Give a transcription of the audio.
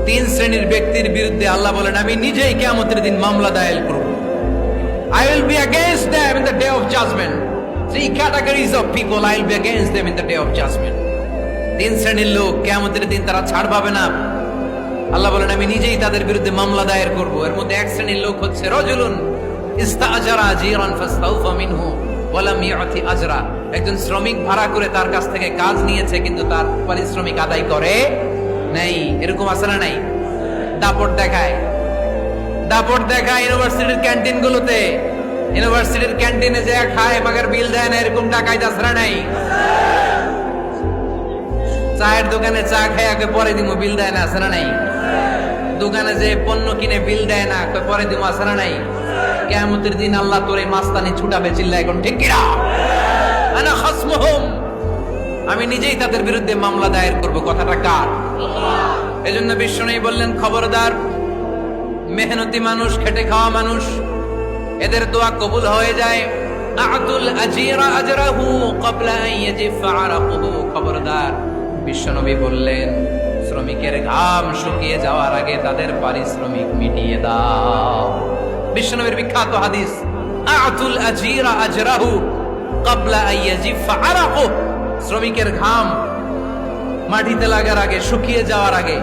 তিন শ্রেণীর ব্যক্তির বিরুদ্ধে আল্লাহ বলেন আমি নিজেই কিয়ামতের দিন মামলা দায়ের করব। I will be against them in the day of judgment. Three categories of people I will be against them in the day of judgment. তিন শ্রেণীর লোক কিয়ামতের দিন তারা ছাড় পাবে না। আল্লাহ বলেন আমি নিজেই তাদের বিরুদ্ধে মামলা দায়ের করব। এর মধ্যে এক শ্রেণীর লোক হচ্ছে রাজুলুন ইস্তাআজারা জিরান ফাস্তাউফা মিনহু ওয়া লাম ইয়াতি আজরা। একজন শ্রমিক ভাড়া করে তার কাছ থেকে কাজ নিয়েছে কিন্তু তার পারিশ্রমিক আদায় করে নাই। এরকম আছে না নাই? দাপট দেখায় ইউনিভার্সিটির ক্যান্টিন গুলোতে। ইউনিভার্সিটির ক্যান্টিনে যে খায় মাগার বিল দেয় না, এরকম টাকায় আসরা নাই। চায়ের দোকানে চা খায় আগে পরে দিমু, বিল দেয় না, আসরা নাই। দোকানে যে পণ্য কিনে বিল দেয় না, পরে দিমু, আসরা নাই। কিয়ামতের দিন আল্লাহ তোরে মাস্তানি ছুটাবে, চিল্লা এখন ঠিক কিনা? আনা খাসমুহুম, আমি নিজেই তাদের বিরুদ্ধে মামলা দায়ের করব। কথাটা কার? এজন্য বিশ্বনবী বললেন খবরদার, মেহনতি মানুষ, খেটে খাওয়া মানুষ, এদের দোয়া কবুল হয়ে যায়। আতুল আজিরা আজরাহু ক্বাবলা আন ইয়াজিফা আরাকুহু। খবরদার, বিশ্বনবী বললেন শ্রমিকের ঘাম শুকিয়ে যাওয়ার আগে তাদের পারিশ্রমিক মিটিয়ে দাও। বিশ্বনবীর বিখ্যাত হাদিস, আতুল আজিরা আজরাহু ক্বাবলা আন ইয়াজিফা আরাকুহু। শ্রমিকের ঘাম মাটিতে লাগার আগে, শুকিয়ে যাওয়ার আগে